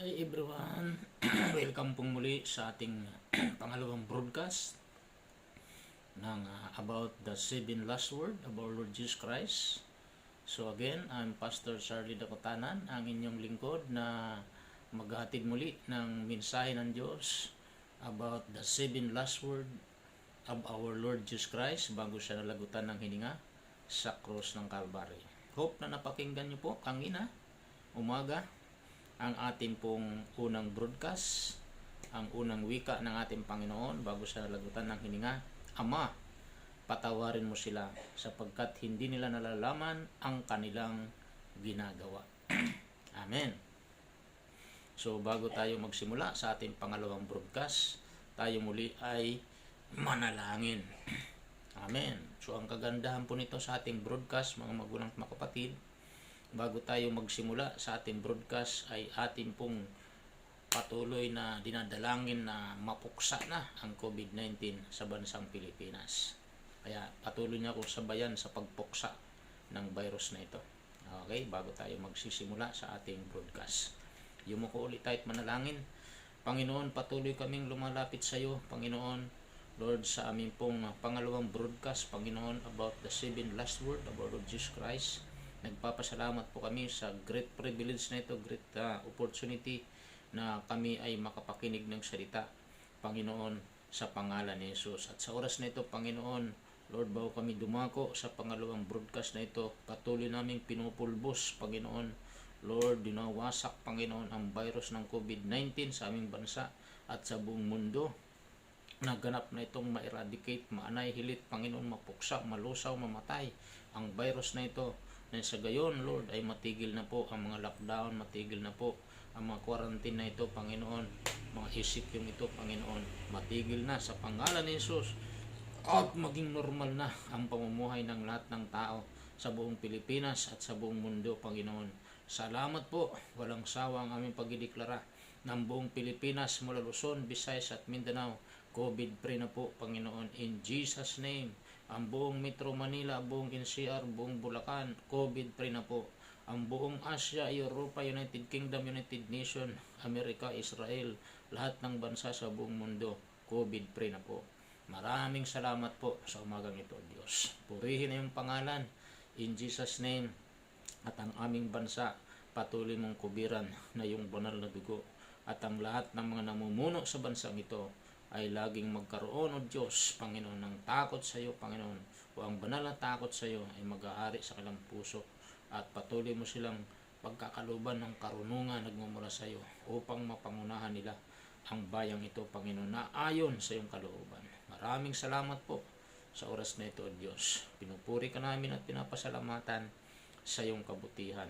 Hi everyone, welcome pong muli sa ating pangalawang broadcast ng about the 7 last word of our Lord Jesus Christ. So again, I'm Pastor Charlie Dakotanan, ang inyong lingkod na maghahatid muli ng mensahe ng Diyos about the 7 last word of our Lord Jesus Christ bago siya nalagutan ng hininga sa cross ng Calvary. Hope na napakinggan niyo po kanina, umaga, ang ating pong unang broadcast, ang unang wika ng ating Panginoon bago siya nalagutan ng hininga. Ama, patawarin mo sila sapagkat hindi nila nalalaman ang kanilang ginagawa. Amen. So bago tayo magsimula sa ating pangalawang broadcast, tayo muli ay manalangin. Amen. So ang kagandahan po nito sa ating broadcast, mga magulang at mga kapatid, bago tayo magsimula sa ating broadcast ay ating pong patuloy na dinadalangin na mapuksa na ang COVID-19 sa bansang Pilipinas. Kaya patuloy niya akong sabayan sa pagpuksa ng virus na ito. Okay, bago tayo magsisimula sa ating broadcast. Yumuko ulit tayo at manalangin. Panginoon, patuloy kaming lumalapit sa iyo, Panginoon, Lord, sa aming pong pangalawang broadcast, Panginoon, about the 7 last word of our Lord Jesus Christ. Nagpapasalamat po kami sa great privilege na ito, great opportunity na kami ay makapakinig ng salita, Panginoon, sa pangalan ni Jesus. At sa oras na ito, Panginoon, Lord, bago kami dumako sa pangalawang broadcast na ito, patuloy naming pinupulbos, Panginoon, Lord, dinawasak, Panginoon, ang virus ng COVID-19 sa aming bansa at sa buong mundo. Naganap na itong ma-eradicate, ma-annihilate, Panginoon, mapuksa, malusaw, mamatay ang virus na ito. Na sa gayon, Lord, ay matigil na po ang mga lockdown, matigil na po ang mga quarantine na ito, Panginoon, mga isip yung ito, Panginoon, matigil na sa pangalan ni Jesus at maging normal na ang pamumuhay ng lahat ng tao sa buong Pilipinas at sa buong mundo, Panginoon. Salamat po, walang sawa ang aming pagdideklara ng buong Pilipinas mula Luzon, Visayas at Mindanao, COVID-free na po, Panginoon, in Jesus' name. Ang buong Metro Manila, buong NCR, buong Bulacan, COVID-free na po. Ang buong Asia, Europa, United Kingdom, United Nation, Amerika, Israel, lahat ng bansa sa buong mundo, COVID-free na po. Maraming salamat po sa umagang ito, Diyos. Purihin na yung pangalan, in Jesus' name. At ang aming bansa, patuloy mong kubiran na yung banal na dugo. At ang lahat ng mga namumuno sa bansang ito, ay laging magkaroon, O Diyos, Panginoon, ng takot sa iyo, Panginoon, o ang banal na takot sa iyo ay mag-aari sa kanilang puso at patuloy mo silang pagkakaluban ng karunungan nagmumula sa iyo upang mapangunahan nila ang bayang ito, Panginoon, na ayon sa iyong kalooban. Maraming salamat po sa oras na ito, O Diyos. Pinupuri ka namin at pinapasalamatan sa iyong kabutihan.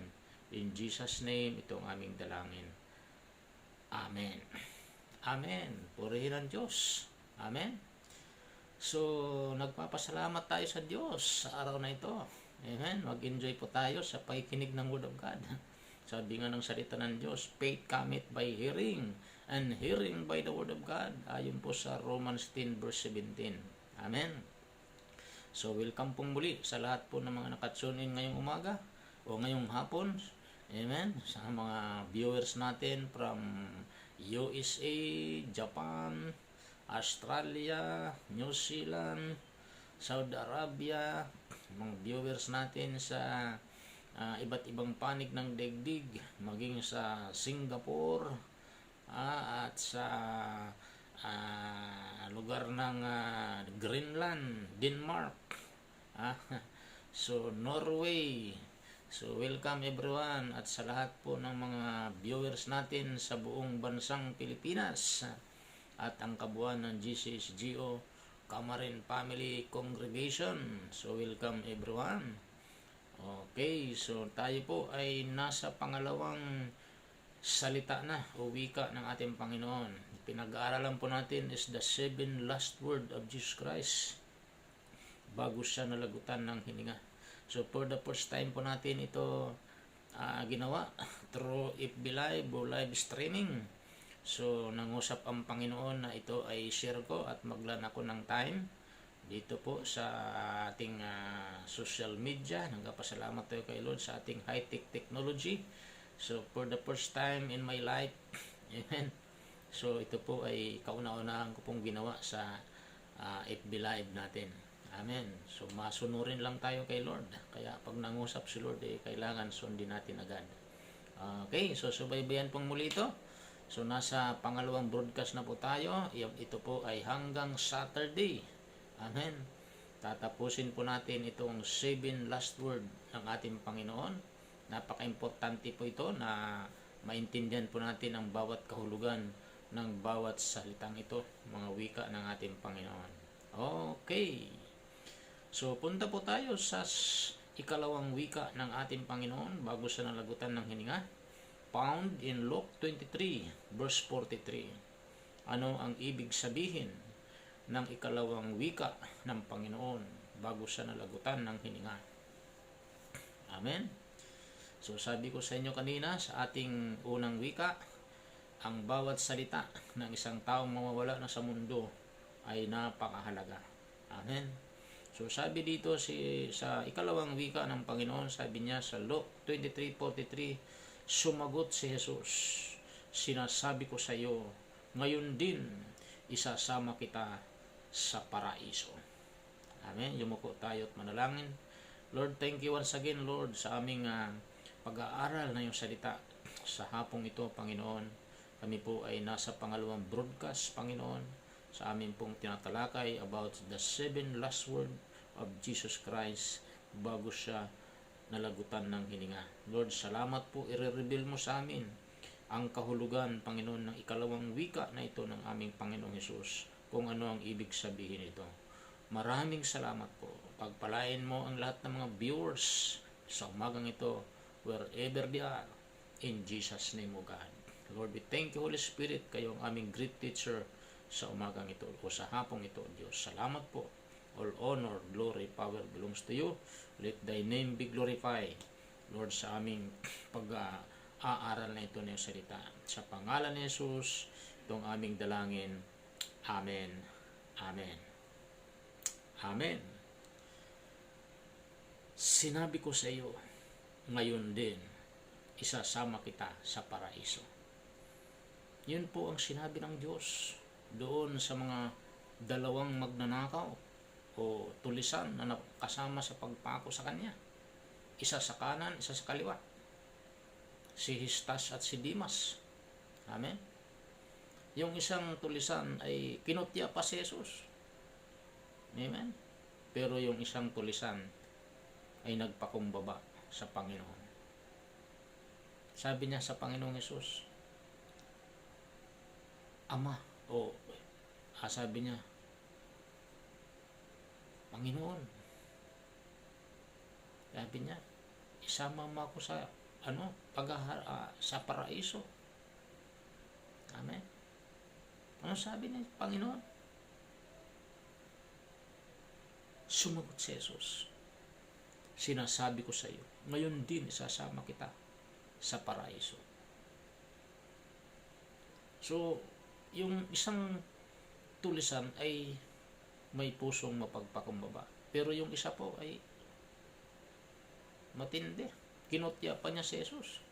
In Jesus' name, ito ang aming dalangin. Amen. Amen. Purihin ang Diyos. Amen. So, nagpapasalamat tayo sa Diyos sa araw na ito. Amen. Mag-enjoy po tayo sa pakikinig ng Word of God. Sabi nga ng salita ng Diyos, faith cometh by hearing, and hearing by the Word of God. Ayon po sa Romans 10 verse 17. Amen. So, welcome pong muli sa lahat po ng mga nakatune in ngayong umaga o ngayong hapon. Amen. Sa mga viewers natin from USA, Japan, Australia, New Zealand, Saudi Arabia, mga viewers natin sa iba't ibang panig ng daigdig, maging sa Singapore at sa lugar ng Greenland, Denmark, so Norway. So welcome everyone at sa lahat po ng mga viewers natin sa buong bansang Pilipinas at ang kabuuan ng GCSGO Camarin Family Congregation. So welcome everyone. Okay, so tayo po ay nasa pangalawang salita na o wika ng ating Panginoon. Pinag-aaralan po natin is the 7 last word of Jesus Christ bago siya nalagutan ng hininga. So for the first time po natin ito ginawa through FB Live o live streaming. So nangusap ang Panginoon na ito ay share ko at maglaan ako ng time dito po sa ating social media. Nagpapasalamat tayo kay Lord sa ating high-tech technology So, for the first time in my life, amen. So, ito po ay kauna-unahan ko pong ginawa sa FB Live natin. Amen. So, masunurin lang tayo kay Lord. Kaya, pag nangusap si Lord, kailangan sundin natin agad. Okay, so subaybayan pong muli ito. So, nasa pangalawang broadcast na po tayo. Ito po ay hanggang Saturday. Amen. Tatapusin po natin itong 7 last word ng ating Panginoon. Napaka-importante po ito na maintindihan po natin ang bawat kahulugan ng bawat salitang ito, mga wika ng ating Panginoon. Okay. So, punta po tayo sa ikalawang wika ng ating Panginoon bago sa nalagutan ng hininga. Found in Luke 23, verse 43. Ano ang ibig sabihin ng ikalawang wika ng Panginoon bago sa nalagutan ng hininga? Amen. So, sabi ko sa inyo kanina sa ating unang wika, ang bawat salita ng isang taong mawawala na sa mundo ay napakahalaga. Amen. So, sabi dito sa ikalawang wika ng Panginoon, sabi niya sa Luke 23:43, sumagot si Jesus, sinasabi ko sa iyo, ngayon din isasama kita sa paraiso. Amen. Yumuko tayo at manalangin. Lord, thank you once again, Lord, sa aming pag-aaral na yung salita sa hapong ito, Panginoon. Kami po ay nasa pangalawang broadcast, Panginoon, sa amin pong tinatalakay about the 7 last word of Jesus Christ bago siya nalagutan ng hininga. Lord, salamat po, i-reveal mo sa amin ang kahulugan, Panginoon, ng ikalawang wika na ito ng aming Panginoong Hesus, kung ano ang ibig sabihin ito. Maraming salamat po. Pagpalain mo ang lahat ng mga viewers sa umagang ito, wherever they are, in Jesus' name, O God. Lord, we thank you, Holy Spirit, kayo ang aming great teacher sa umagang ito o sa hapong ito, Diyos. Salamat po. All honor, glory, power belongs to you. Let thy name be glorified, Lord, sa aming pag-aaral na ito ng salita. Sa pangalan ni Jesus, itong aming dalangin. Amen. Amen. Amen. Sinabi ko sa iyo, ngayon din, isasama kita sa paraiso. Yun po ang sinabi ng Diyos doon sa mga dalawang magnanakaw o tulisan na kasama sa pagpako sa Kanya. Isa sa kanan, isa sa kaliwa. Si Justas at si Dimas. Amen. Yung isang tulisan ay kinutya pa si Jesus. Amen. Pero yung isang tulisan ay nagpakumbaba sa Panginoon. Sabi niya sa Panginoong Hesus, Ama, sabi niya, Panginoon, sabi niya, isama mo ako sa sa paraiso. Amen. Ano sabi niya, Panginoon? Sumagot si Jesus, sinasabi ko sa iyo, ngayon din isasama kita sa paraiso. So, yung isang tulisan ay may pusong mapagpakumbaba. Pero yung isa po ay matindi. Kinutya pa niya si Jesus.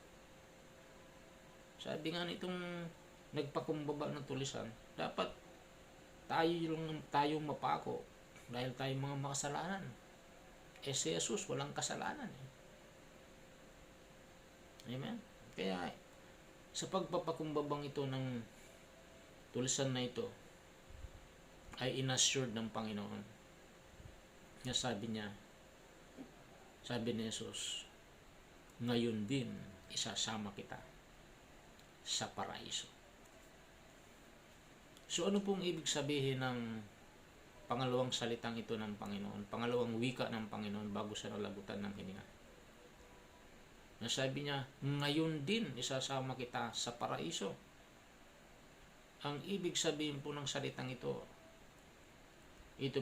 Sabi nga nitong nagpakumbaba ng tulisan, dapat tayong mapako dahil tayo mga makasalanan. Si Jesus walang kasalanan. Amen? Kaya sa pagpapakumbabang ito ng tulisan na ito ay inassured ng Panginoon. Sabi ni Jesus, ngayon din isasama kita sa paraiso. So ano pong ibig sabihin ng pangalawang salitang ito ng Panginoon, pangalawang wika ng Panginoon bago sa nalagutan ng hininga? Sabi niya, ngayon din isasama kita sa paraiso. Ang ibig sabihin po ng salitang ito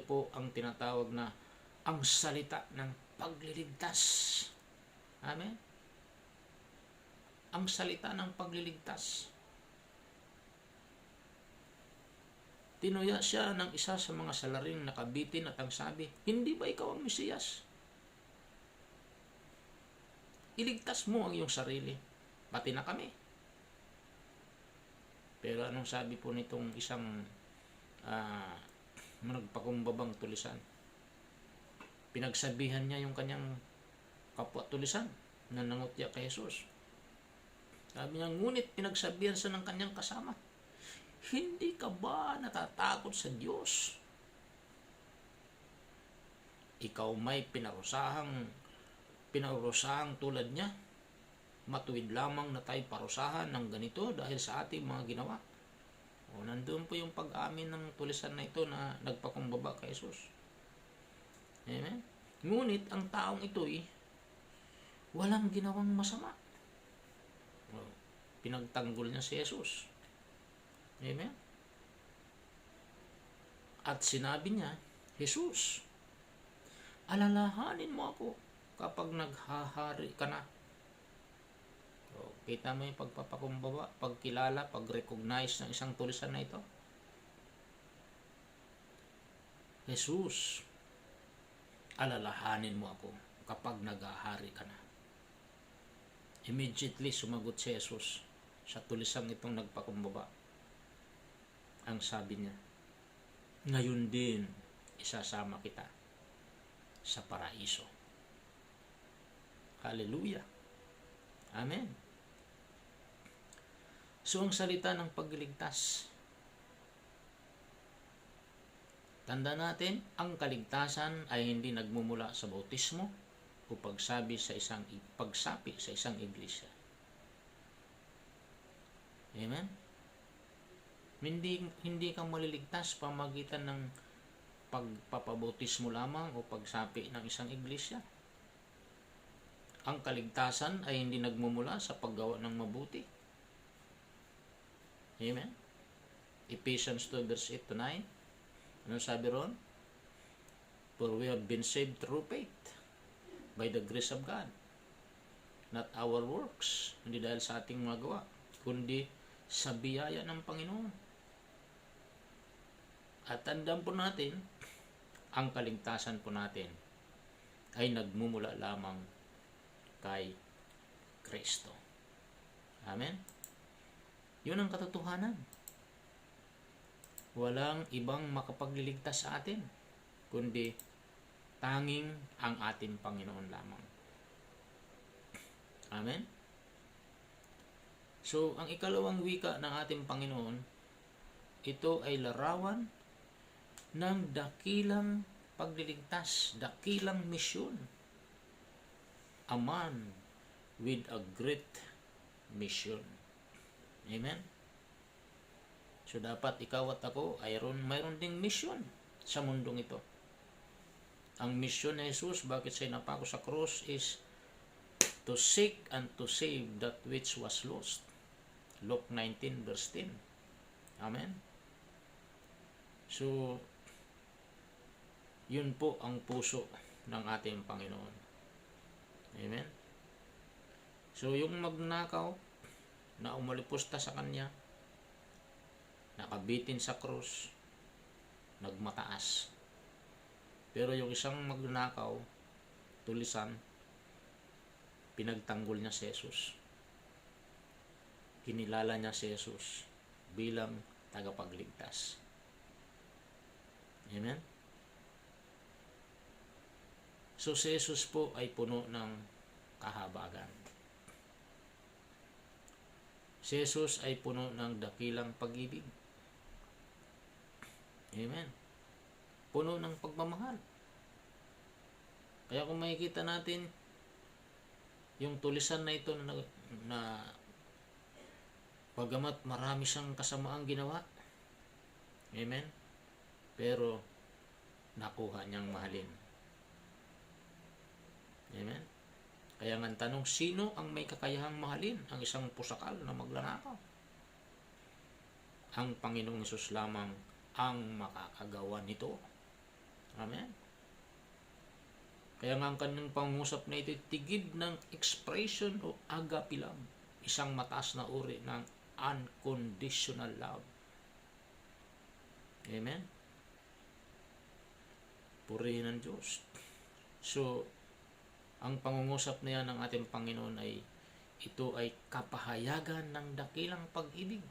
po ang tinatawag na ang salita ng pagliligtas. Amen? Ang salita ng pagliligtas. Tinuya siya ng isa sa mga salaring nakabitin at ang sabi, hindi ba ikaw ang Mesiyas? Iligtas mo ang iyong sarili. pati na kami. Pero anong sabi po nitong isang nagpakumbabang tulisan? Pinagsabihan niya yung kanyang kapwa tulisan na nangutya kay Jesus. Sabi niya, ngunit pinagsabihan siya ng kanyang kasama, hindi ka ba natatakot sa Diyos? Ikaw may pinarusahang tulad niya. Matuwid lamang na tayo parusahan ng ganito dahil sa ating mga ginawa. O, nandun po yung pag-amin ng tulisan na ito na nagpakumbaba kay Jesus. Amen? Ngunit ang taong ito'y walang ginawang masama. O, pinagtanggol niya si Jesus. Amen? At sinabi niya, Jesus, alalahanin mo ako kapag naghahari ka na. So, kita mo yung pagpapakumbaba, pagkilala, pag-recognize ng isang tulisan na ito. Jesus, alalahanin mo ako kapag naghahari ka na. Immediately sumagot si Jesus sa tulisang itong nagpakumbaba. Ang sabi niya, ngayon din isasama kita sa paraiso. Hallelujah. Amen. So, ang salita ng pagliligtas. Tanda natin, ang kaligtasan ay hindi nagmumula sa bautismo o pagsapi sa isang iglesia. Amen? Hindi ka maliligtas pamagitan ng pagpapabautismo lamang o pagsapi ng isang iglesia. Ang kaligtasan ay hindi nagmumula sa paggawa ng mabuti. Amen? Ephesians 2 verse 8 to 9. Ano sabi ron? For we have been saved through faith by the grace of God. Not our works. Hindi dahil sa ating mga gawa, kundi sa biyaya ng Panginoon. At tandaan po natin, ang kaligtasan po natin ay nagmumula lamang kay Kristo. Amen? Yun ang katotohanan. Walang ibang makapagliligtas sa atin, kundi tanging ang ating Panginoon lamang. Amen? So, ang ikalawang wika ng ating Panginoon, ito ay larawan ng dakilang pagliligtas, dakilang misyon. A man with a great mission. Amen? So, dapat ikaw at ako mayroon ding mission sa mundong ito. Ang mission ni Jesus, bakit siya napako sa cross, is to seek and to save that which was lost. Luke 19 verse 10. Amen? So, yun po ang puso ng ating Panginoon. Amen? So, yung magnakaw na umalipusta sa kanya, nakabitin sa krus, nagmataas. Pero yung isang magnakaw, tulisan, pinagtanggol niya si Jesus. Kinilala niya si Jesus bilang tagapagligtas. Amen? So, si Jesus po ay puno ng kahabagan. Si Jesus ay puno ng dakilang pag-ibig. Amen? Puno ng pagmamahal. Kaya kung makikita natin yung tulisan na ito na bagamat marami siyang kasamaang ginawa, amen, pero nakuha niyang mahalin. Amen? Kaya nga tanong, sino ang may kakayahang mahalin ang isang pusakal na magnanakaw? Ang Panginoong Hesus lamang ang makakagawa nito. Amen? Kaya nga ang kanyang pangusap na ito, tigid ng expression o agape love, isang mataas na uri ng unconditional love. Amen? Purihin ang Diyos. So, ang pangungusap na yan ng ating Panginoon ay ito ay kapahayagan ng dakilang pag-ibig.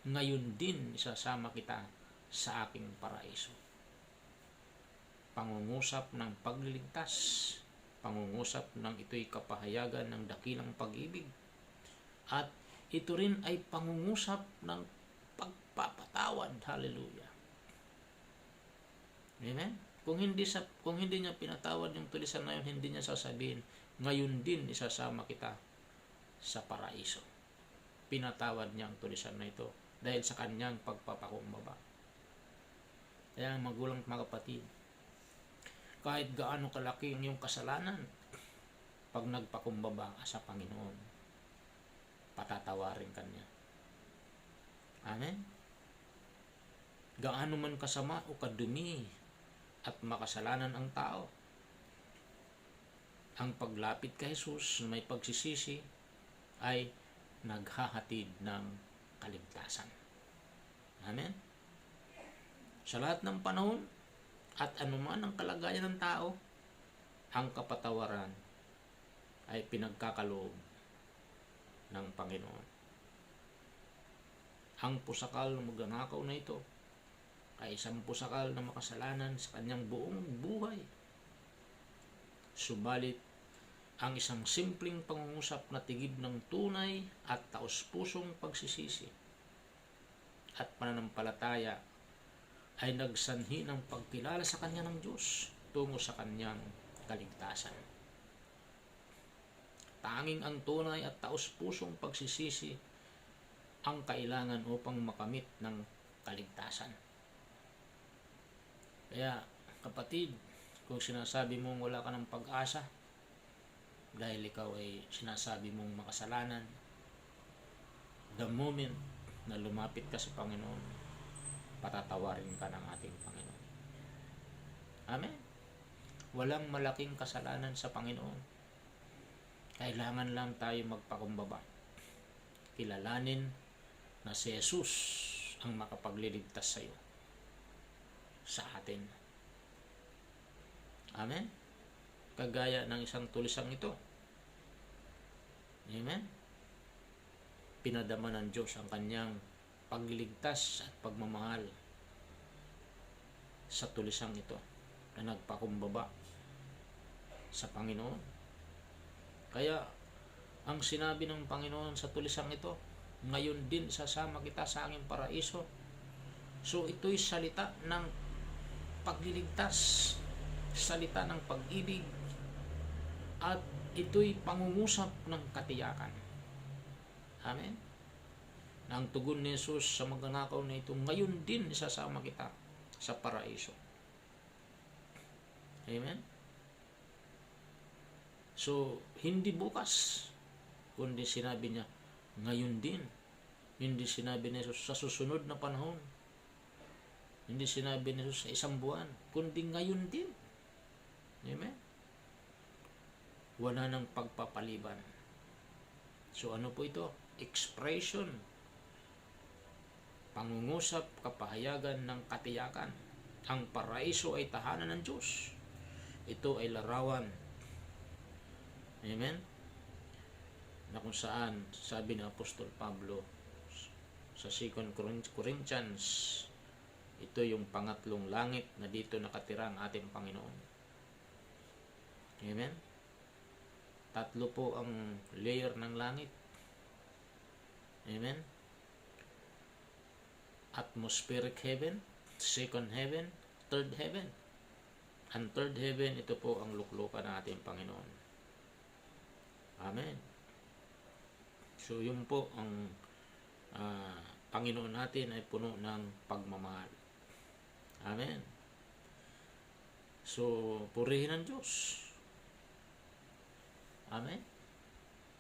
Ngayon din isasama kita sa aking paraiso. Pangungusap ng pagliligtas, pangungusap ng ito'y kapahayagan ng dakilang pag-ibig. At ito rin ay pangungusap ng pagpapatawad. Hallelujah. Amen? Kung hindi niya pinatawad yung tulisan na yun, hindi niya sasabihin, ngayon din isasama kita sa paraiso. Pinatawad niya ang tulisan na ito dahil sa kanyang pagpapakumbaba. Kaya magulang mga kapatid, kahit gaano kalaki ang iyong kasalanan, pag nagpakumbaba ka sa Panginoon, patatawarin ka niya. Amen? Gaano man kasama o kadumi at makasalanan ang tao, ang paglapit kay Jesus na may pagsisisi ay naghahatid ng kaligtasan. Amen? Sa lahat ng panahon at anuman ang kalagayan ng tao, ang kapatawaran ay pinagkakaloob ng Panginoon. Ang pusakal ng magnanakaw na ito ay isang pusakal na makasalanan sa kanyang buong buhay. Subalit, ang isang simpleng pangungusap na tigib ng tunay at taos-pusong pagsisisi at pananampalataya ay nagsanhi ng pagkilala sa kanya ng Diyos tungo sa kanyang kaligtasan. Tanging ang tunay at taos-pusong pagsisisi ang kailangan upang makamit ng kaligtasan. Kaya, kapatid, kung sinasabi mong wala ka ng pag-asa, dahil ikaw ay sinasabi mong makasalanan, the moment na lumapit ka sa Panginoon, patatawarin ka ng ating Panginoon. Amen? Walang malaking kasalanan sa Panginoon. Kailangan lang tayo magpakumbaba. Kilalanin na si Jesus ang makapagliligtas sa iyo, sa atin. Amen? Kagaya ng isang tulisang ito. Amen? Pinadama ng Diyos ang kanyang pagliligtas at pagmamahal sa tulisang ito na nagpakumbaba sa Panginoon. Kaya, ang sinabi ng Panginoon sa tulisang ito, ngayon din sasama kita sa aking paraiso. So, ito'y salita ng pagliligtas, salita ng pag-ibig, at ito'y pangungusap ng katiyakan. Amen? Na ang tugon ni Jesus sa magnanakaw na ito, ngayon din isasama kita sa paraiso. Amen? So, hindi bukas, kundi sinabi niya, ngayon din. Hindi sinabi ni Jesus sa susunod na panahon. Hindi sinabi ni Jesus sa isang buwan, kundi ngayon din. Amen? Wala nang pagpapaliban. So ano po ito? Expression. Pangungusap, kapahayagan ng katiyakan. Ang paraiso ay tahanan ng Diyos. Ito ay larawan. Amen? Na kung saan, sabi ng Apostol Pablo sa 2 Corinthians, ito yung pangatlong langit na dito nakatira ang ating Panginoon. Amen? 3 po ang layer ng langit. Amen? Atmospheric heaven, second heaven, third heaven. Ang third heaven, ito po ang luklukan ng ating Panginoon. Amen. So, yun po ang Panginoon natin ay puno ng pagmamahal. Amen. So, purihin ang Diyos. Amen.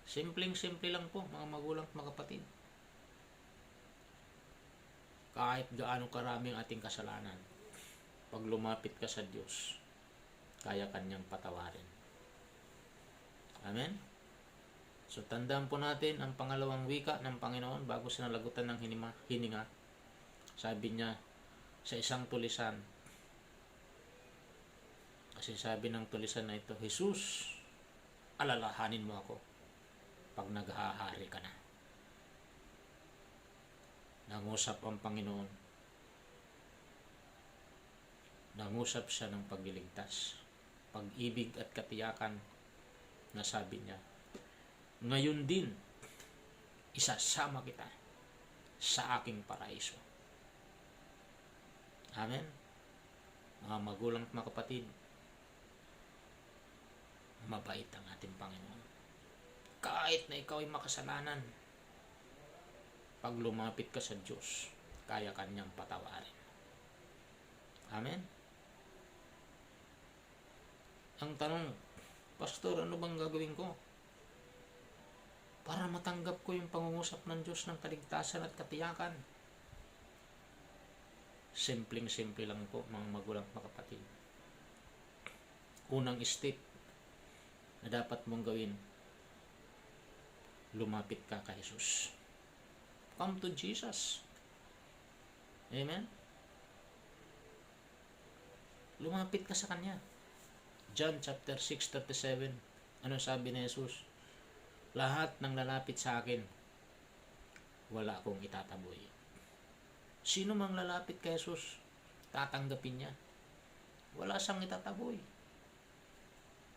Simpleng-simple lang po, mga magulang at mga kapatid. Kahit gaano karami ang ating kasalanan, pag lumapit ka sa Diyos, kaya kanyang patawarin. Amen. So, tandaan po natin ang pangalawang wika ng Panginoon bago sinalagutan ng hininga. Sabi niya sa isang tulisan, kasi sabi ng tulisan na ito, Jesus, alalahanin mo ako. pag naghahari ka na. Nangusap ang Panginoon. Nangusap siya ng pagliligtas, pag-ibig at katiyakan na sabi niya, ngayon din, isasama kita sa aking paraiso. Amen? Mga magulang at mga kapatid, mabait ang ating Panginoon. Kahit na ikaw ay makasalanan, pag lumapit ka sa Diyos, kaya kanyang patawarin. Amen? Ang tanong, Pastor, ano bang gagawin ko para matanggap ko yung pangungusap ng Diyos ng kaligtasan at katiyakan? Simpleng-simple lang po, mga magulang at mga kapatid. Unang step na dapat mong gawin, lumapit ka kay Jesus. Come to Jesus. Amen? Lumapit ka sa Kanya. John chapter 6:37. Ano sabi ni Jesus? Lahat ng lalapit sa akin, wala akong itataboy. Sino mang lalapit kay Jesus, tatanggapin niya. Wala siyang itataboy.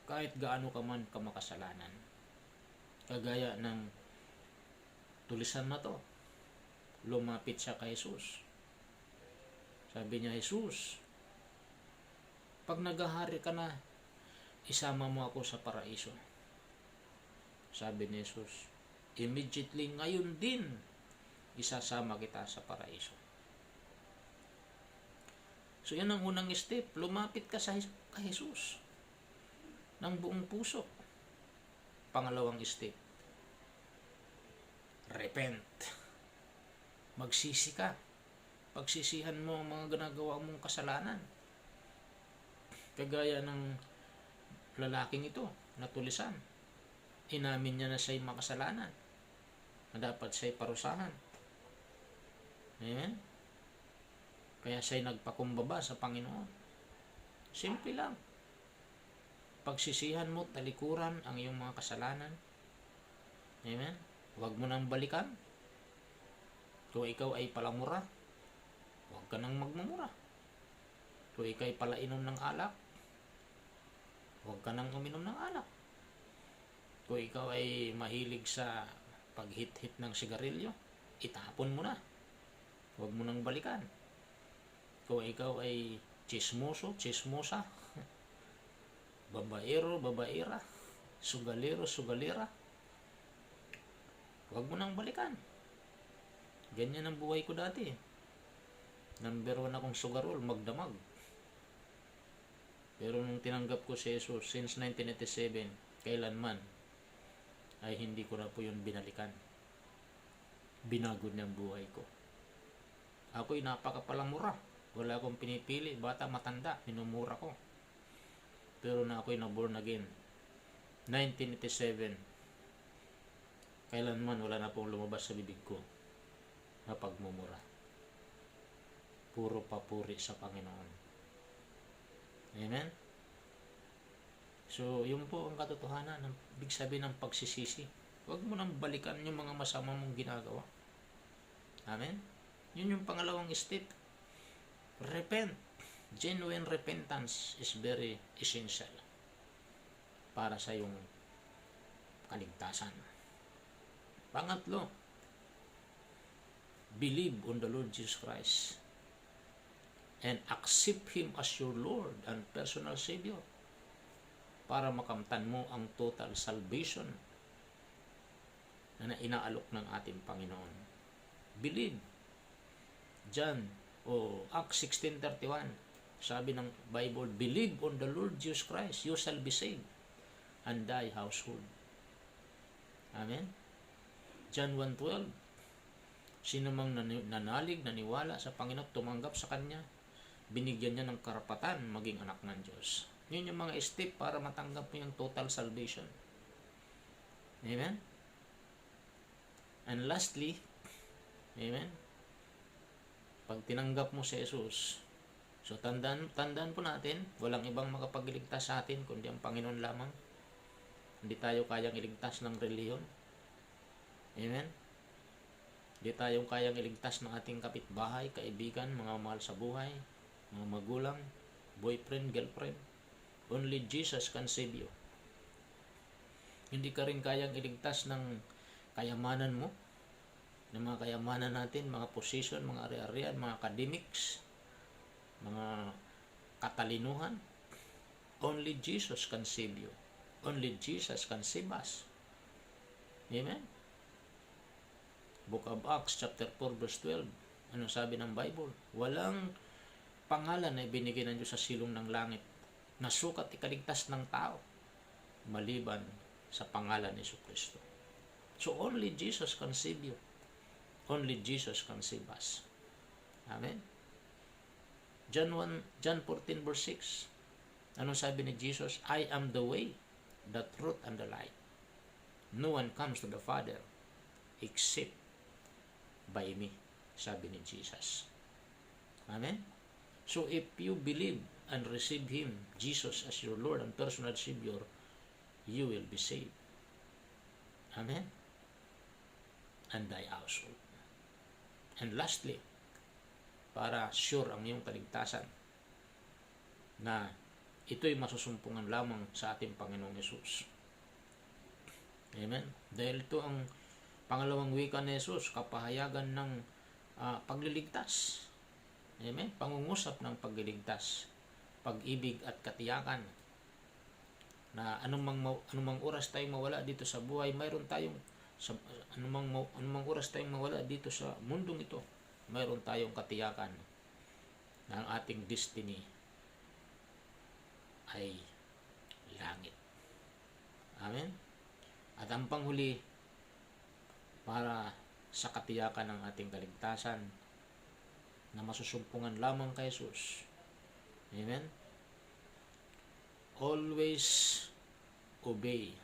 Kahit gaano ka man kamakasalanan. Kagaya ng tulisan na to, lumapit siya kay Jesus. Sabi niya, Jesus, pag naghahari ka na, isama mo ako sa paraiso. Sabi ni Jesus, immediately ngayon din, isasama kita sa paraiso. So yan ang unang step, lumapit ka kay Jesus ng buong puso. Pangalawang step, repent. Magsisi ka. Pagsisihan mo ang mga ginagawa mong kasalanan. Kagaya ng lalaking ito, natulisan. Inamin niya na siya'y makasalanan, na dapat siya'y parusahan. Amen? Kaya siya'y nagpakumbaba sa Panginoon. Simple lang. Pagsisihan mo, talikuran ang iyong mga kasalanan. Amen? Huwag mo nang balikan. Kung ikaw ay palamura, huwag ka nang magmumura. Kung ikaw ay palainom ng alak, huwag ka nang uminom ng alak. Kung ikaw ay mahilig sa paghit-hit ng sigarilyo, itapon mo na. Huwag mo nang balikan. Kung ikaw ay chismoso, chismosa, babaero, babaera, sugalero, sugalera, huwag mo nang balikan. Ganyan ang buhay ko dati. Number 1 akong sugarol, magdamag. Pero nung tinanggap ko si Jesus since 1987, kailanman ay hindi ko na po yun binalikan. Binago niya ang buhay ko. Ako'y napakapalamura. Wala akong pinipili. Bata, matanda, minumura ko. Pero na ako'y na-born again. 1987. Kailanman wala na pong lumabas sa bibig ko na pagmumura. Puro papuri sa Panginoon. Amen? So, yun po ang katotohanan ng big sabihin ng pagsisisi. Huwag mo nang balikan yung mga masama mong ginagawa. Amen? Yun yung pangalawang step. Repent. Genuine repentance is very essential para sa yung kaligtasan. Pangatlo, believe on the Lord Jesus Christ and accept Him as your Lord and personal Savior para makamtan mo ang total salvation na inaalok ng ating Panginoon. Believe. John Acts 16:31, sabi ng Bible, believe on the Lord Jesus Christ, you shall be saved, and thy household. Amen? John 1:12, sino mang nanalig, naniwala sa Panginoon, tumanggap sa Kanya, binigyan niya ng karapatan maging anak ng Diyos. Yun yung mga step para matanggap mo yung total salvation. Amen? And lastly, amen, pag tinanggap mo si Jesus, so tandaan po natin, walang ibang makapagligtas sa atin kundi ang Panginoon lamang. Hindi tayo kayang iligtas ng reliyon. Amen? Di tayong kayang iligtas ng ating kapitbahay, kaibigan, mga mahal sa buhay, mga magulang, boyfriend, girlfriend. Only Jesus can save you. Hindi ka rin kayang iligtas ng kayamanan mo, ng mga kayamanan natin, mga position, mga ari-arian, mga academics, mga katalinuhan. Only Jesus can save you. Only Jesus can save us. Amen? Book of Acts chapter 4 verse 12. Ano sabi ng Bible? Walang pangalan na ibinigay ng Diyos sa silong ng langit na sukat ikaligtas ng tao maliban sa pangalan ni Jesucristo. So only Jesus can save you. Only Jesus can save us. Amen? John 14 verse 6. Anong sabi ni Jesus? I am the way, the truth, and the light. No one comes to the Father except by me, sabi ni Jesus. Amen? So if you believe and receive Him, Jesus, as your Lord and personal Savior, you will be saved. Amen? And thy household. And lastly, para sure ang iyong kaligtasan, na ito'y masusumpungan lamang sa ating Panginoong Yesus. Amen? Dahil ito ang pangalawang wika ni Jesus, kapahayagan ng pagliligtas. Amen? Pangungusap ng pagliligtas, pag-ibig at katiyakan. Na anumang oras tayong mawala dito sa buhay, mayroon tayong anumang oras tayong mawala dito sa mundong ito, mayroon tayong katiyakan na ang ating destiny ay langit. Amen? At ang panghuli, para sa katiyakan ng ating kaligtasan na masusumpungan lamang kay Jesus. Amen? Always obey.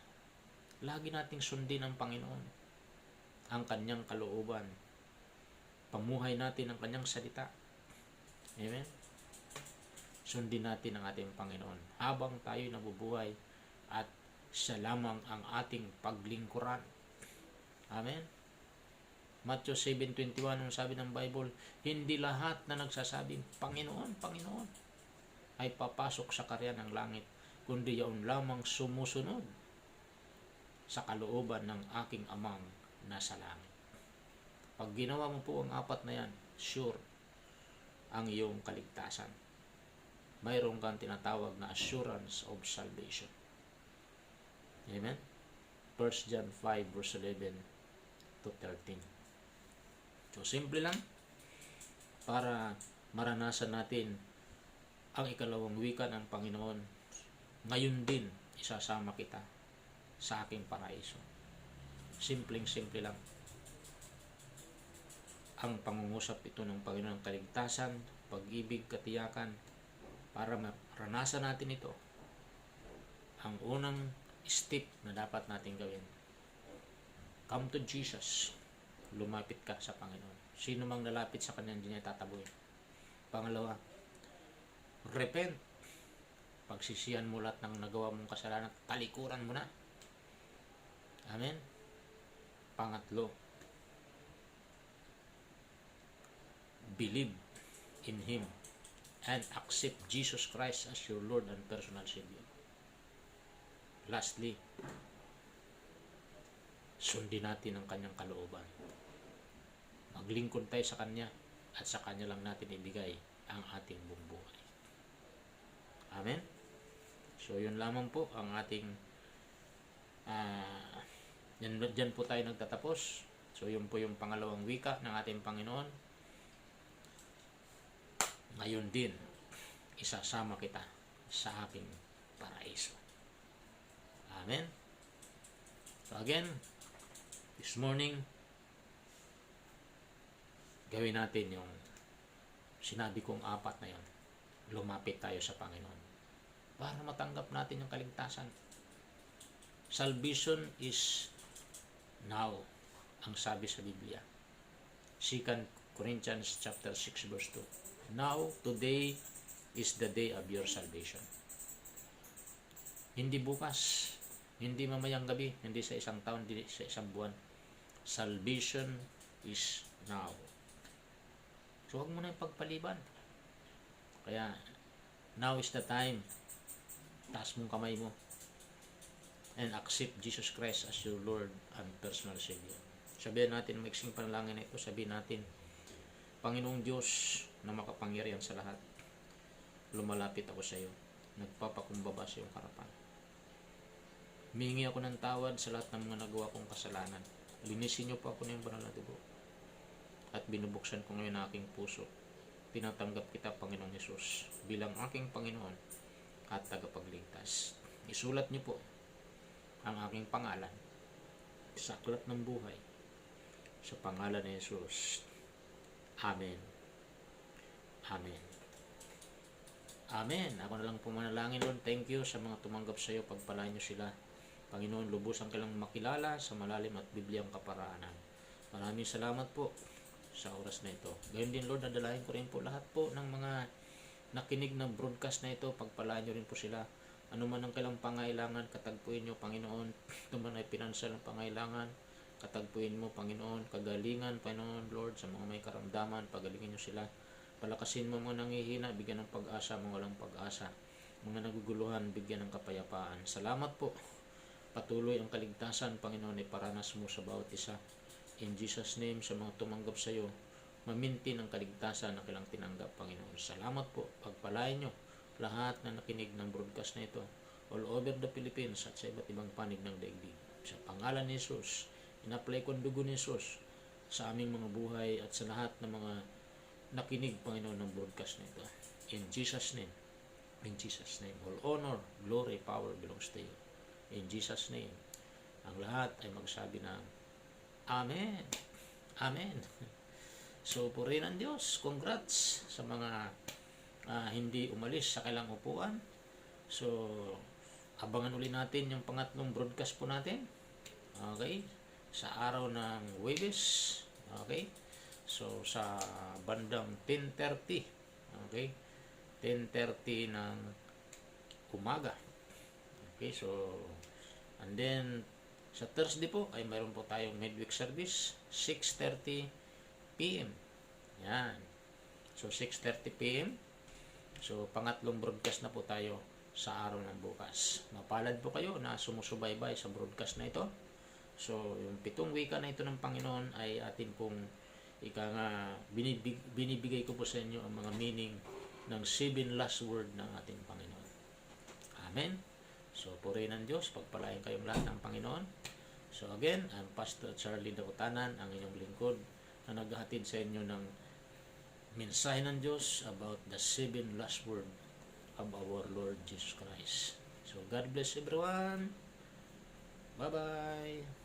Lagi nating sundin ang Panginoon, ang kanyang kalooban. Pamuhay natin ang kanyang salita. Amen? Sundin natin ang ating Panginoon habang tayo nabubuhay at siya lamang ang ating paglingkuran. Amen? Matthew 7:21, ang sabi ng Bible, hindi lahat na nagsasabing, Panginoon, Panginoon, ay papasok sa karya ng langit, kundi yaon lamang sumusunod sa kalooban ng aking amang nasa langit. Pag ginawa mo po ang apat na yan, sure ang iyong kaligtasan. Mayroon kang tinatawag na assurance of salvation. Amen? 1 John 5 verse 11 to 13. So, simple lang para maranasan natin ang ikalawang wika ng Panginoon. Ngayon din, isasama kita sa aking paraiso. Simpleng-simple lang. Ang pangungusap ito ng Panginoon ng kaligtasan, pag-ibig, katiyakan, para maranasan natin ito. Ang unang step na dapat natin gawin, come to Jesus. Lumapit ka sa Panginoon. Sino mang lalapit sa Kanya, hindi niya tataboy. Pangalawa, repent. Pagsisihan mo lahat ng nagawa mong kasalanan, talikuran mo na. Amen? Pangatlo, believe in Him and accept Jesus Christ as your Lord and personal Savior. Lastly, sundin natin ang Kanyang kalooban. Maglingkod tayo sa Kanya at sa Kanya lang natin ibigay ang ating buong buhay. Amen? So, yun lamang po ang ating dyan po tayo nagtatapos. So, yun po yung pangalawang wika ng ating Panginoon. Ngayon din, isasama kita sa aking paraiso. Amen? So, again, this morning, gawin natin yung sinabi kong apat na yun. Lumapit tayo sa Panginoon para matanggap natin yung kaligtasan. Salvation is now, ang sabi sa Biblia. 2 Corinthians chapter 6 verse 2. Now, today is the day of your salvation. Hindi bukas, hindi mamayang gabi, hindi sa isang taon, hindi sa isang buwan. Salvation is now. So, huwag mo na yung pagpaliban. Kaya, now is the time. Taas mong kamay mo. And accept Jesus Christ as your Lord and personal Savior. Sabihin natin, maiksing panalangin na ito, sabihin natin, Panginoong Diyos na makapangyarihan sa lahat, lumalapit ako sa iyo. Nagpapakumbaba sa iyong harapan. Humingi ako ng tawad sa lahat ng mga nagawa kong kasalanan. Linisin niyo po ako ng banal na dugo. At binubuksan ko ngayon ang aking puso. Tinatanggap kita, Panginoong Yesus, bilang aking Panginoon at tagapagligtas. Isulat niyo po ang aking pangalan sa aklat ng buhay sa pangalan ni Jesus. Amen. Amen. Amen. Ako na lang pumanalangin, Lord. Thank you sa mga tumanggap sa iyo. Pagpalain niyo sila. Panginoon, lubos ang kailang makilala sa malalim at bibliyang kaparaanan. Maraming salamat po sa oras na ito. Gayon din, Lord, nadalahin ko rin po lahat po ng mga nakinig ng broadcast na ito. Pagpalain niyo rin po sila. Ano man ang kailang pangailangan, katagpuin niyo, Panginoon. Ito man ay pinansyal ng pangailangan, katagpuin mo, Panginoon. Kagalingan, Panginoon, Lord, sa mga may karamdaman, pagalingin niyo sila. Palakasin mo mga nanghihina, bigyan ng pag-asa, mga walang pag-asa. Mga naguguluhan, bigyan ng kapayapaan. Salamat po. Patuloy ang kaligtasan, Panginoon, ay paranas mo sa bawat isa. In Jesus' name, sa mga tumanggap sa iyo, mamintin ang kaligtasan na kailang tinanggap, Panginoon. Salamat po. Pagpalain niyo lahat na nakinig ng broadcast na ito all over the Philippines at sa iba't ibang panig ng daigdig. Sa pangalan ni Jesus, in-apply ko ang dugo ni Jesus sa aming mga buhay at sa lahat ng mga nakinig, Panginoon, ng broadcast na ito. In Jesus' name. In Jesus' name. All honor, glory, power belongs to you. In Jesus' name. Ang lahat ay magsabi ng Amen. Amen. So, purihin ang Diyos. Congrats sa mga hindi umalis sa kailang upuan. So, abangan uli natin yung pangatlong broadcast po natin. Okay? Sa araw ng Huwebes. Okay? So, sa bandang 10:30. Okay? 10:30 ng umaga. Okay? So, and then, sa Thursday po, ay mayroon po tayong midweek service. 6:30 p.m. Yan. So, 6:30 p.m. So, pangatlong broadcast na po tayo sa araw ng bukas. Mapalad po kayo na sumusubaybay sa broadcast na ito. So, yung 7 wika na ito ng Panginoon ay atin pong binibigay ko po sa inyo ang mga meaning ng 7 last word ng ating Panginoon. Amen. So, purihin ng Diyos. Pagpalain kayong lahat ng Panginoon. So, again, I'm Pastor Charlie Dakotanan, ang inyong lingkod na naghahatid sa inyo ng mensahe ng Diyos about the 7 last word of our Lord Jesus Christ. So, God bless everyone. Bye-bye.